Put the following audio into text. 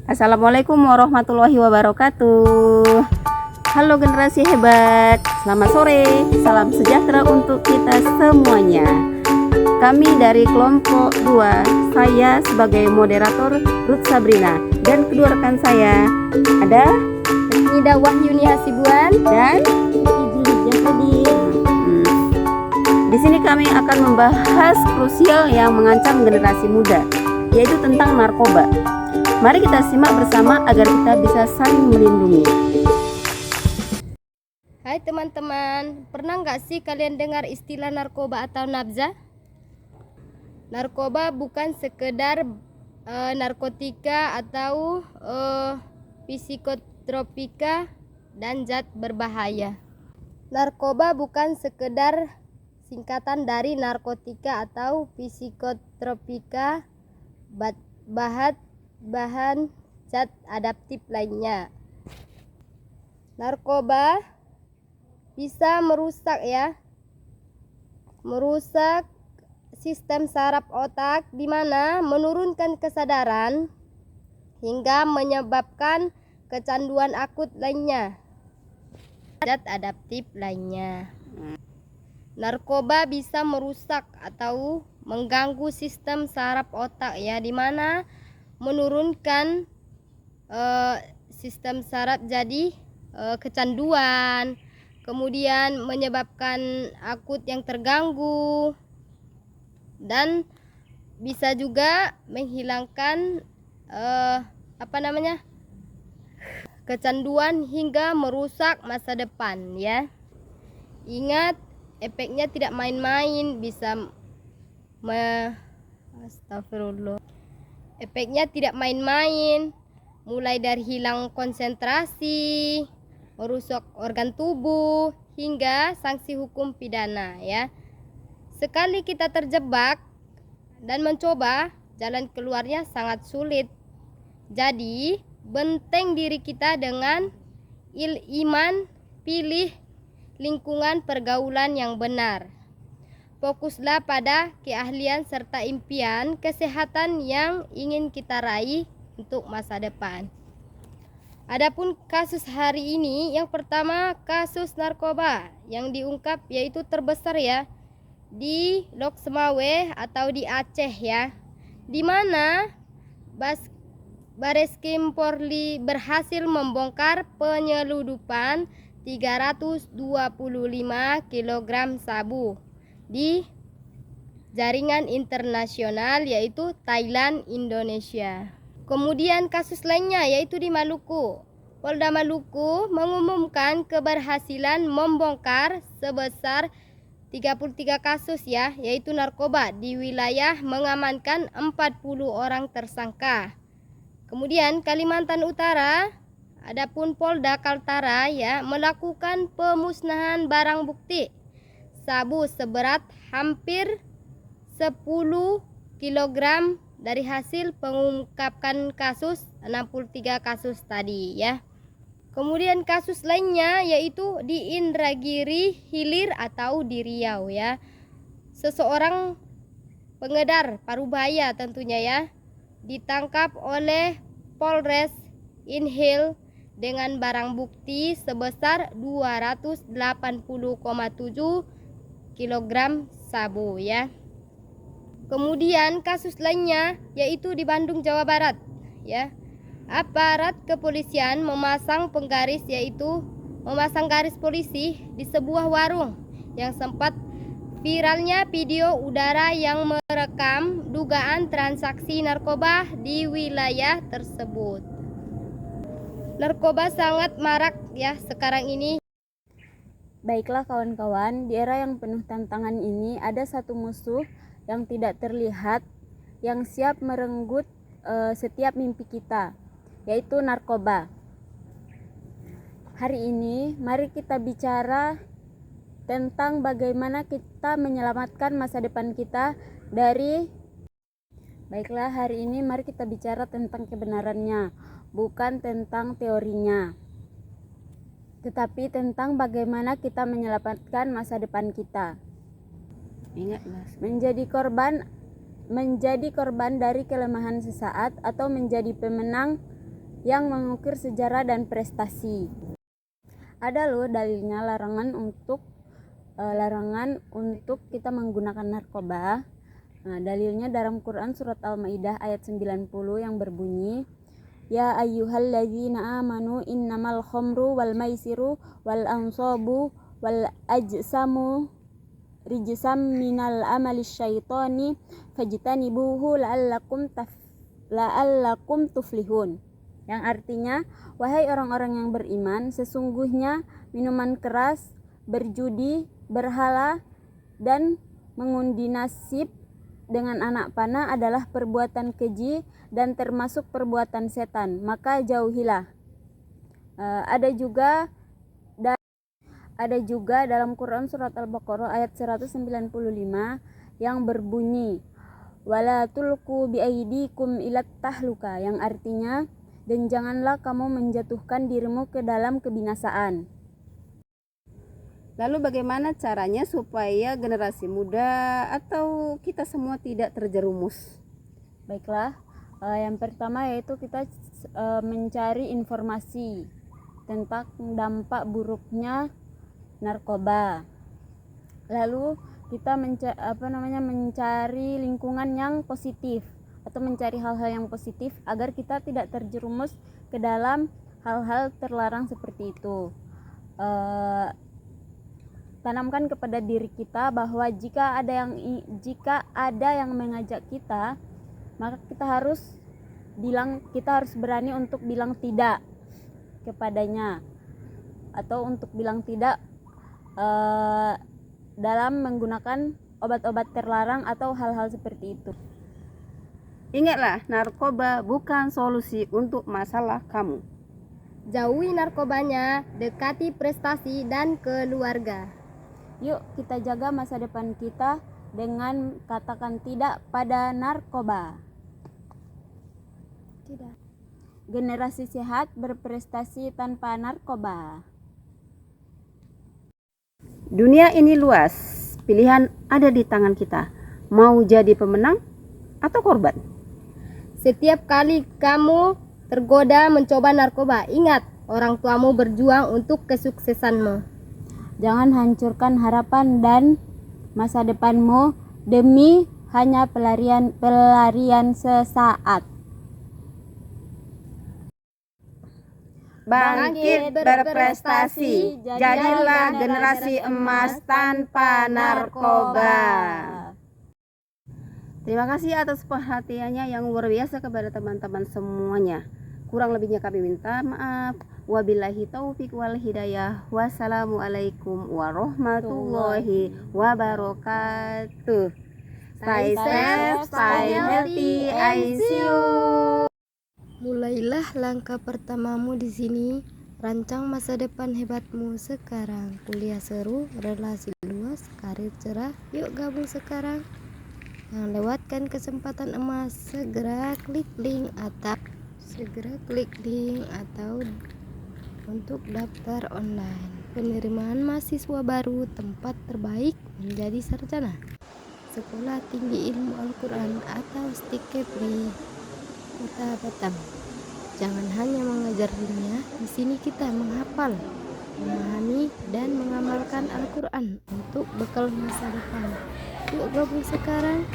Assalamualaikum warahmatullahi wabarakatuh. Halo generasi hebat, selamat sore, salam sejahtera untuk kita semuanya. Kami dari kelompok 2, saya sebagai moderator Ruth Sabrina dan kedua rekan saya ada Nida Wahyuni Hasibuan dan Di sini kami akan membahas krusial yang mengancam generasi muda, yaitu tentang narkoba. Mari kita simak bersama agar kita bisa saling melindungi. Hai teman-teman, pernah nggak sih kalian dengar istilah narkoba atau nabza? Narkoba bukan sekedar narkotika atau psikotropika dan zat berbahaya. Narkoba bukan sekedar singkatan dari narkotika atau psikotropika, bahan zat adaptif lainnya. Narkoba bisa merusak sistem saraf otak, di mana menurunkan kesadaran hingga menyebabkan kecanduan akut lainnya. Zat adaptif lainnya. Narkoba bisa merusak atau mengganggu sistem saraf otak di mana menurunkan sistem saraf jadi kecanduan, kemudian menyebabkan akut yang terganggu, dan bisa juga menghilangkan kecanduan hingga merusak masa depan Ingat, efeknya tidak main-main, efeknya tidak main-main, mulai dari hilang konsentrasi, merusak organ tubuh, hingga sanksi hukum pidana Sekali kita terjebak dan mencoba, jalan keluarnya sangat sulit. Jadi, benteng diri kita dengan iman, pilih lingkungan pergaulan yang benar. Fokuslah pada keahlian serta impian kesehatan yang ingin kita raih untuk masa depan. Adapun kasus hari ini, yang pertama kasus narkoba yang diungkap yaitu terbesar di Lok Semawe atau di Aceh di mana Bareskrim Polri berhasil membongkar penyeludupan 325 kg sabu di jaringan internasional yaitu Thailand, Indonesia. Kemudian kasus lainnya yaitu di Maluku. Polda Maluku mengumumkan keberhasilan membongkar sebesar 33 kasus yaitu narkoba di wilayah, mengamankan 40 orang tersangka. Kemudian Kalimantan Utara, adapun Polda Kaltara melakukan pemusnahan barang bukti sabu seberat hampir 10 kg dari hasil pengungkapan kasus 63 kasus tadi Kemudian kasus lainnya yaitu di Indragiri Hilir atau di Riau Seseorang pengedar parubaya tentunya ditangkap oleh Polres Inhil dengan barang bukti sebesar 280,7 kg sabu Kemudian kasus lainnya yaitu di Bandung, Jawa Barat Aparat kepolisian memasang garis polisi di sebuah warung yang sempat viralnya video udara yang merekam dugaan transaksi narkoba di wilayah tersebut. Narkoba sangat marak sekarang ini. Baiklah kawan-kawan, di era yang penuh tantangan ini ada satu musuh yang tidak terlihat yang siap merenggut setiap mimpi kita, yaitu narkoba. Hari ini mari kita bicara tentang bagaimana kita menyelamatkan masa depan kita dari Baiklah, hari ini mari kita bicara tentang kebenarannya, bukan tentang teorinya, tetapi tentang bagaimana kita menyelamatkan masa depan kita. Ingatlah, menjadi korban dari kelemahan sesaat atau menjadi pemenang yang mengukir sejarah dan prestasi. Ada loh dalilnya larangan untuk kita menggunakan narkoba. Nah, dalilnya dalam Quran surat Al-Maidah ayat 90 yang berbunyi, Ya ayyuhalladzina amanu innamal khamru wal maisiru wal ansabu wal ajsamu rijsam minal amali syaitani fajtanibuhu la'allakum tuflihun. Yang artinya, wahai orang-orang yang beriman, sesungguhnya minuman keras, berjudi, berhala, dan mengundi nasib dengan anak panah adalah perbuatan keji dan termasuk perbuatan setan, maka jauhilah. Ada juga dalam Quran surat Al-Baqarah ayat 195 yang berbunyi, wala tulqu biaidikum ilat tahluka, yang artinya, dan janganlah kamu menjatuhkan dirimu ke dalam kebinasaan. Lalu bagaimana caranya supaya generasi muda atau kita semua tidak terjerumus? Baiklah, yang pertama yaitu kita mencari informasi tentang dampak buruknya narkoba. Lalu kita mencari lingkungan yang positif atau mencari hal-hal yang positif agar kita tidak terjerumus ke dalam hal-hal terlarang seperti itu. Tanamkan kepada diri kita bahwa jika ada yang mengajak kita, maka kita harus berani untuk bilang tidak kepadanya, atau untuk bilang tidak dalam menggunakan obat-obat terlarang atau hal-hal seperti itu. Ingatlah, narkoba bukan solusi untuk masalah kamu. Jauhi narkobanya, dekati prestasi dan keluarga. Yuk kita jaga masa depan kita dengan katakan tidak pada narkoba. Tidak. Generasi sehat berprestasi tanpa narkoba. Dunia ini luas, pilihan ada di tangan kita. Mau jadi pemenang atau korban? Setiap kali kamu tergoda mencoba narkoba, ingat, orang tuamu berjuang untuk kesuksesanmu. Jangan hancurkan harapan dan masa depanmu demi hanya pelarian sesaat. Bangkit berprestasi, jadilah generasi emas tanpa narkoba. Terima kasih atas perhatiannya yang luar biasa kepada teman-teman semuanya. Kurang lebihnya kami minta maaf. Wabillahi taufik wal hidayah. Wassalamualaikum warahmatullahi wabarakatuh. Stay safe, stay healthy, I see you. Mulailah langkah pertamamu di sini. Rancang masa depan hebatmu sekarang. Kuliah seru, relasi luas, karir cerah. Yuk gabung sekarang. Jangan lewatkan kesempatan emas. Segera klik link atau untuk daftar online. Penerimaan mahasiswa baru, tempat terbaik menjadi sarjana. Sekolah Tinggi Ilmu Al-Quran atau STIK Kepri, Kota Batam. Jangan hanya mengajar dunia, di sini kita menghafal, memahami, dan mengamalkan Al-Quran untuk bekal masa depan. Yuk gabung sekarang.